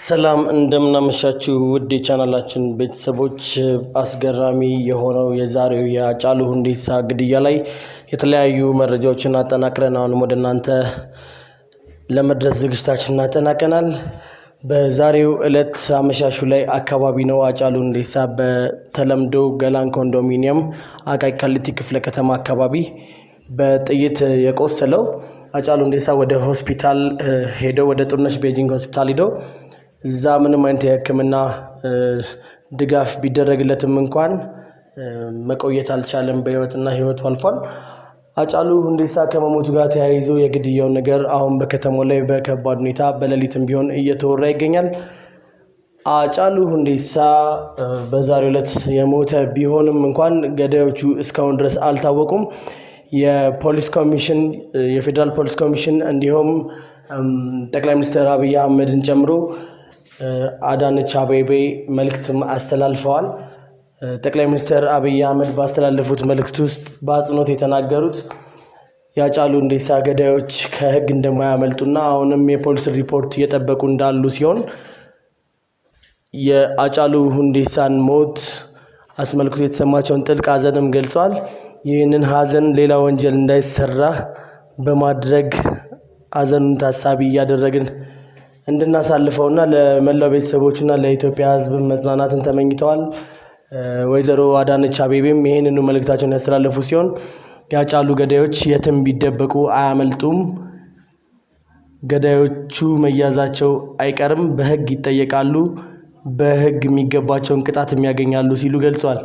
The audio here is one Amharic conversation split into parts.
ሰላም እንደምናመሻችሁ ውድ የቻናላችን ቤተሰቦች፣ አስገራሚ የሆነው የዛሬው የሃጫሉ ሁንዴሳ ግድያ ላይ የተለያዩ መረጃዎችን አጠናቅረን አሁን ወደ እናንተ ለመድረስ ዝግጅታችንን አጠናቀናል። በዛሬው ዕለት አመሻሹ ላይ አካባቢ ነው ሃጫሉ ሁንዴሳ በተለምዶ ገላን ኮንዶሚኒየም አቃቂ ቃሊቲ ክፍለ ከተማ አካባቢ በጥይት የቆሰለው። ሃጫሉ ሁንዴሳ ወደ ሆስፒታል ሄደው ወደ ጥሩነሽ ቤጂንግ ሆስፒታል ሄደው እዛ ምንም አይነት የሕክምና ድጋፍ ቢደረግለትም እንኳን መቆየት አልቻለም። በህይወትና ህይወቱ አልፏል። ሃጫሉ ሁንዴሳ ከመሞቱ ጋር ተያይዞ የግድያው ነገር አሁን በከተማው ላይ በከባድ ሁኔታ በሌሊትም ቢሆን እየተወራ ይገኛል። ሃጫሉ ሁንዴሳ በዛሬው ዕለት የሞተ ቢሆንም እንኳን ገዳዮቹ እስካሁን ድረስ አልታወቁም። የፖሊስ ኮሚሽን የፌደራል ፖሊስ ኮሚሽን እንዲሁም ጠቅላይ ሚኒስትር አብይ አህመድን ጨምሮ አዳነች አቤቤ መልእክትም አስተላልፈዋል። ጠቅላይ ሚኒስትር አብይ አህመድ ባስተላለፉት መልእክት ውስጥ በአጽንኦት የተናገሩት የሃጫሉ ሁንዴሳ ገዳዮች ከህግ እንደማያመልጡና አሁንም የፖሊስ ሪፖርት እየጠበቁ እንዳሉ ሲሆን የሃጫሉ ሁንዴሳን ሞት አስመልክቶ የተሰማቸውን ጥልቅ ሐዘንም ገልጸዋል። ይህንን ሐዘን ሌላ ወንጀል እንዳይሰራ በማድረግ ሐዘኑን ታሳቢ እያደረግን እንድናሳልፈውና ለመላው ቤተሰቦችና ለኢትዮጵያ ህዝብ መጽናናትን ተመኝተዋል። ወይዘሮ አዳነች አቤቤም ይህንኑ መልእክታቸውን ያስተላለፉ ሲሆን የሃጫሉ ገዳዮች የትም ቢደበቁ አያመልጡም፣ ገዳዮቹ መያዛቸው አይቀርም፣ በህግ ይጠየቃሉ፣ በህግ የሚገባቸውን ቅጣት የሚያገኛሉ ሲሉ ገልጸዋል።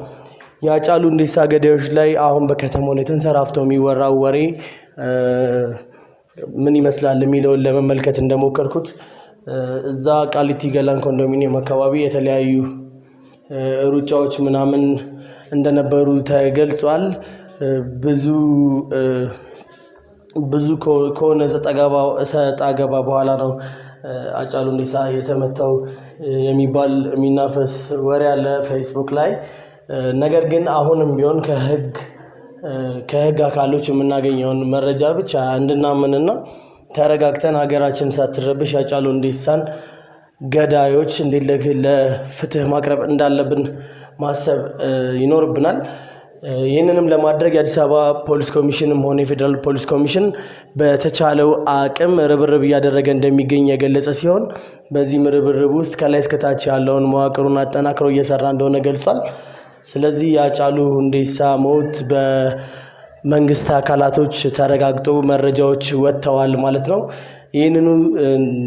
የሃጫሉ ሁንዴሳ ገዳዮች ላይ አሁን በከተማው ላይ ተንሰራፍተው የሚወራው ወሬ ምን ይመስላል የሚለውን ለመመልከት እንደሞከርኩት እዛ ቃሊቲ ገላን ኮንዶሚኒየም አካባቢ የተለያዩ ሩጫዎች ምናምን እንደነበሩ ተገልጿል። ብዙ ከሆነ ሰጣ ገባ በኋላ ነው ሃጫሉ ሁንዴሳ የተመታው የሚባል የሚናፈስ ወሬ አለ ፌስቡክ ላይ። ነገር ግን አሁንም ቢሆን ከህግ አካሎች የምናገኘውን መረጃ ብቻ እንድናምንና ተረጋግተን ሀገራችን ሳትረብሽ ሃጫሉ ሁንዴሳን ገዳዮች እንዴት ለፍትህ ማቅረብ እንዳለብን ማሰብ ይኖርብናል። ይህንንም ለማድረግ የአዲስ አበባ ፖሊስ ኮሚሽንም ሆነ የፌደራል ፖሊስ ኮሚሽን በተቻለው አቅም ርብርብ እያደረገ እንደሚገኝ የገለጸ ሲሆን በዚህ ርብርብ ውስጥ ከላይ እስከታች ያለውን መዋቅሩን አጠናክሮ እየሰራ እንደሆነ ገልጿል። ስለዚህ የሃጫሉ ሁንዴሳ ሞት በመንግስት አካላቶች ተረጋግጦ መረጃዎች ወጥተዋል ማለት ነው።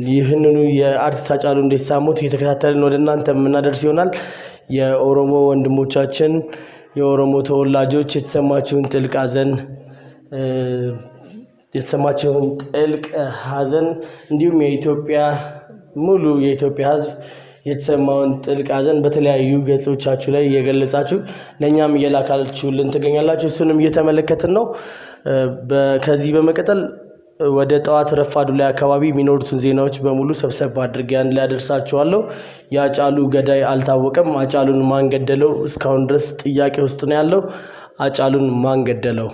ይህንኑ የአርቲስት ሃጫሉ ሁንዴሳ ሞት እየተከታተልን ወደ እናንተ የምናደርስ ይሆናል። የኦሮሞ ወንድሞቻችን የኦሮሞ ተወላጆች የተሰማችሁን ጥልቅ ሐዘን እንዲሁም ሙሉ የኢትዮጵያ ህዝብ የተሰማውን ጥልቅ ሐዘን በተለያዩ ገጾቻችሁ ላይ እየገለጻችሁ ለኛም እየላካችሁልን ትገኛላችሁ። እሱንም እየተመለከትን ነው። ከዚህ በመቀጠል ወደ ጠዋት ረፋዱ ላይ አካባቢ የሚኖሩትን ዜናዎች በሙሉ ሰብሰብ አድርጌ አንድ ላይ አደርሳችኋለሁ። የሃጫሉ ገዳይ አልታወቀም። ሃጫሉን ማን ገደለው? እስካሁን ድረስ ጥያቄ ውስጥ ነው ያለው። ሃጫሉን ማን ገደለው?